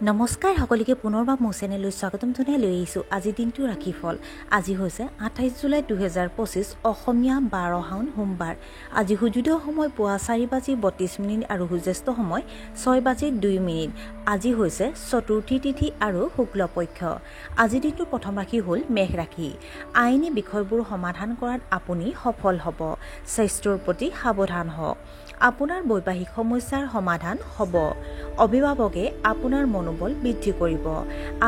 নমস্কাৰ সকলোকে পুনৰবাৰ মোৰ চেনেললৈ স্বাগতম জনাই লৈ আহিছোঁ আজি দিনটো ৰাশিফল। আজি হৈছে 28 জুলাই 2025 অসমীয়া 12 শাওন সোমবাৰ। আজি সূৰ্যোদয় সময় পুৱা 4:32 আৰু সূৰ্যাস্ত সময় 6:02। আজি হৈছে চতুৰ্থী তিথি আৰু শুক্লপক্ষ। আজি দিনটোৰ প্ৰথম ৰাশি হ'ল মেষ ৰাশি। আইনী বিষয়বোৰ সমাধান কৰাত আপুনি সফল হ'ব। স্বাস্থ্যৰ প্ৰতি সাৱধান হওক। আপোনাৰ বৈবাহিক সমস্যাৰ সমাধান হ'ব। অভিভাৱকে আপোনাৰ মনোবল বৃদ্ধি কৰিব।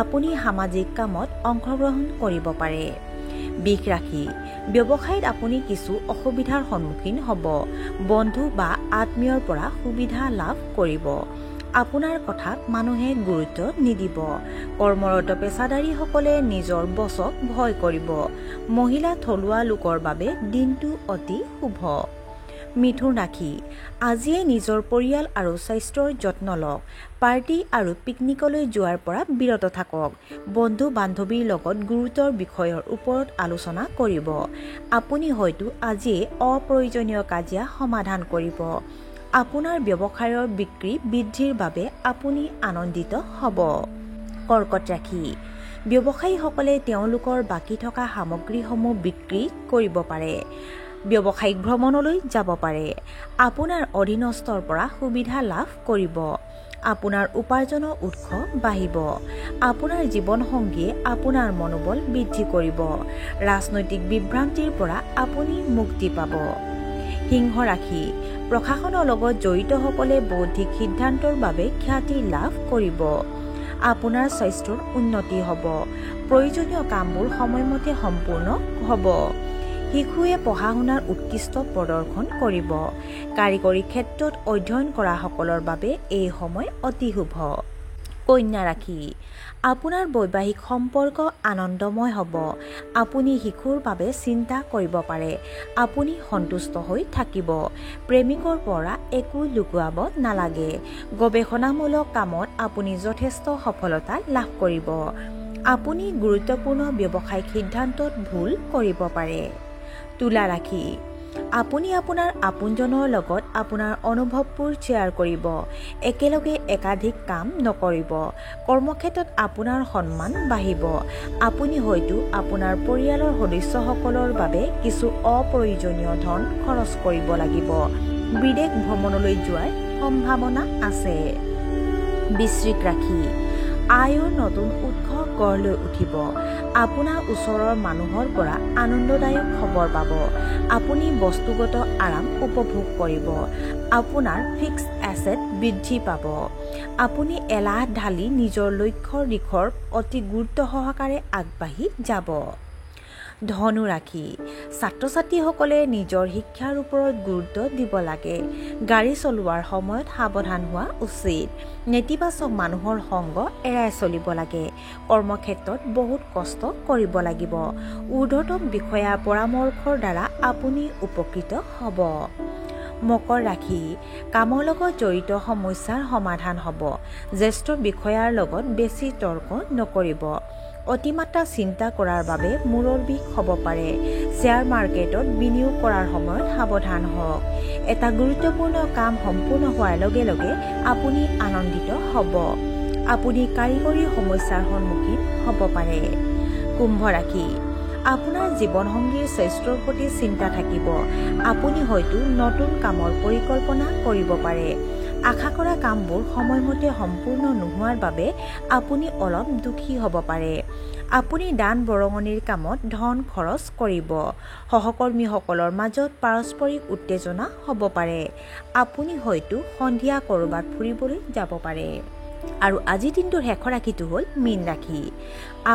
আপুনি সামাজিক কামত অংশগ্ৰহণ কৰিব পাৰে। বৃষ ৰাশি। ব্যৱসায়ত আপুনি কিছু অসুবিধাৰ সন্মুখীন হ'ব। বন্ধু বা আত্মীয়ৰ পৰা সুবিধা লাভ কৰিব। আপোনাৰ কথাত মানুহে গুৰুত্ব নিদিব। কৰ্মৰত পেছাদাৰীসকলে নিজৰ বছক ভয় কৰিব। মহিলা থলুৱা লোকৰ বাবে দিনটো অতি শুভ। মিথুন ৰাশি। আজিয়ে নিজৰ পৰিয়াল আৰু স্বাস্থ্যৰ যত্ন লওক। পাৰ্টি আৰু পিকনিকলৈ যোৱাৰ পৰা বিৰত থাকক। বন্ধু বান্ধৱীৰ লগত গুৰুতৰ বিষয়ৰ ওপৰত আলোচনা কৰিব। আপুনি হয়তো আজিয়ে অপ্ৰয়োজনীয় কাজিয়া সমাধান কৰিব। আপোনাৰ ব্যৱসায়ৰ বিক্ৰী বৃদ্ধিৰ বাবে আপুনি আনন্দিত হ'ব। কৰ্কট ৰাশি। ব্যৱসায়ীসকলে তেওঁলোকৰ বাকী থকা সামগ্ৰীসমূহ বিক্ৰী কৰিব পাৰে। ব্যৱসায়িক ভ্ৰমণলৈ যাব পাৰে। আপোনাৰ অধীনস্থৰ পৰা সুবিধা লাভ কৰিব। আপোনাৰ উপাৰ্জনৰ উৎস বাঢ়িব। আপোনাৰ জীৱনসংগীয়ে আপোনাৰ মনোবল বৃদ্ধি কৰিব। ৰাজনৈতিক বিভ্ৰান্তিৰ পৰা আপুনি মুক্তি পাব। সিংহ ৰাশি। প্ৰশাসনৰ লগত জড়িতসকলে বৌদ্ধিক সিদ্ধান্তৰ বাবে খ্যাতি লাভ কৰিব। আপোনাৰ স্বাস্থ্যৰ উন্নতি হ'ব। প্ৰয়োজনীয় কামবোৰ সময়মতে সম্পূৰ্ণ হ'ব। শিশুৱে পঢ়া শুনাৰ উৎকৃষ্ট প্ৰদৰ্শন কৰিব। কাৰিকৰী ক্ষেত্ৰত অধ্যয়ন কৰাসকলৰ বাবে এই সময় অতি শুভ। কন্যা ৰাশি। আপোনাৰ বৈবাহিক সম্পৰ্ক আনন্দময় হ'ব। আপুনি শিশুৰ বাবে চিন্তা কৰিব পাৰে। আপুনি সন্তুষ্ট হৈ থাকিব। প্ৰেমিকৰ পৰা একো লুকুৱাব নালাগে। গৱেষণামূলক কামত আপুনি যথেষ্ট সফলতা লাভ কৰিব। আপুনি গুৰুত্বপূৰ্ণ ব্যৱসায়িক সিদ্ধান্তত ভুল কৰিব পাৰে। তুলা ৰাশি। আপুনি আপোনাৰ আপোনজনৰ লগত আপোনাৰ অনুভৱবোৰ শ্বেয়াৰ কৰিব। একেলগে একাধিক কাম নকৰিব। কৰ্মক্ষেত্ৰত আপোনাৰ সন্মান বাঢ়িব। আপুনি হয়তো আপোনাৰ পৰিয়ালৰ সদস্যসকলৰ বাবে কিছু অপ্ৰয়োজনীয় ধন খৰচ কৰিব লাগিব। বিদেশ ভ্ৰমণলৈ যোৱাৰ সম্ভাৱনা আছে। বৃশ্চিক ৰাশি। আয়ৰ নতুন উৎস গঢ় লৈ উঠিব। আপোনাৰ ওচৰৰ মানুহৰ পৰা আনন্দদায়ক খবৰ পাব। আপুনি বস্তুগত আৰাম উপভোগ কৰিব। আপোনাৰ ফিক্সড এছেট বৃদ্ধি পাব। আপুনি এলাহ ঢালি নিজৰ লক্ষ্যৰ দিশৰ অতি গুৰুত্ব সহকাৰে আগবাঢ়ি যাব। ধনু ৰাশি। ছাত্ৰ ছাত্ৰীসকলে নিজৰ শিক্ষাৰ ওপৰত গুৰুত্ব দিব লাগে। গাড়ী চলোৱাৰ সময়ত সাৱধান হোৱা উচিত। নেতিবাচক মানুহৰ সংগ এৰাই চলিব লাগে। কৰ্মক্ষেত্ৰত বহুত কষ্ট কৰিব লাগিব। ঊৰ্ধ্বতম বিষয়াৰ পৰামৰ্শৰ দ্বাৰা আপুনি উপকৃত হ'ব। মকৰ ৰাশি। কামৰ লগত জড়িত সমস্যাৰ সমাধান হ'ব। জ্যেষ্ঠ বিষয়াৰ লগত বেছি তৰ্ক নকৰিব। অতিমাত্ৰা চিন্তা কৰাৰ বাবে মূৰৰ বিষ হ'ব পাৰে। শ্বেয়াৰ মাৰ্কেটত বিনিয়োগ কৰাৰ সময়ত সাৱধান হওক। এটা গুৰুত্বপূৰ্ণ কাম সম্পূৰ্ণ হোৱাৰ লগে লগে আপুনি আনন্দিত হ'ব। আপুনি কাৰিকৰী সমস্যাৰ সন্মুখীন হ'ব পাৰে। কুম্ভ ৰাশি। আপোনাৰ জীৱনসংগীৰ স্বাস্থ্যৰ প্ৰতি চিন্তা থাকিব। আপুনি হয়তো নতুন কামৰ পৰিকল্পনা কৰিব পাৰে। আশা কৰা কামবোৰ সময়মতে সম্পূৰ্ণ নোহোৱাৰ বাবে আপুনি অলপ দুখী হ'ব পাৰে। আপুনি দান বৰঙণিৰ কামত ধন খৰচ কৰিব। সহকৰ্মীসকলৰ মাজত পাৰস্পৰিক উত্তেজনা হ'ব পাৰে। আপুনি হয়তো সন্ধিয়া ক'ৰবাত ফুৰিবলৈ যাব পাৰে। আৰু আজিৰ দিনটোৰ শেষৰ ৰাশিটো হ'ল মীন ৰাশি।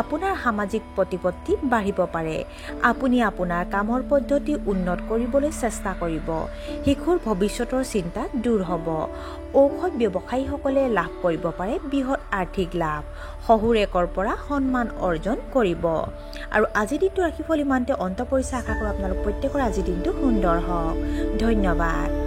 আপোনাৰ সামাজিক প্ৰতিপত্তি বাঢ়িব পাৰে। আপুনি আপোনাৰ কামৰ পদ্ধতি উন্নত কৰিবলৈ চেষ্টা কৰিব। শিশুৰ ভৱিষ্যতৰ চিন্তা দূৰ হ'ব। ঔষধ ব্যৱসায়ীসকলে লাভ কৰিব পাৰে বৃহৎ আৰ্থিক লাভ। শহুৰেকৰ পৰা সন্মান অৰ্জন কৰিব। আৰু আজিৰ দিনটোৰ ৰাশিফল ইমানতে অন্ত পৰিছে। আশা কৰোঁ আপোনালোক প্ৰত্যেকৰ আজিৰ দিনটো সুন্দৰ হওক। ধন্যবাদ।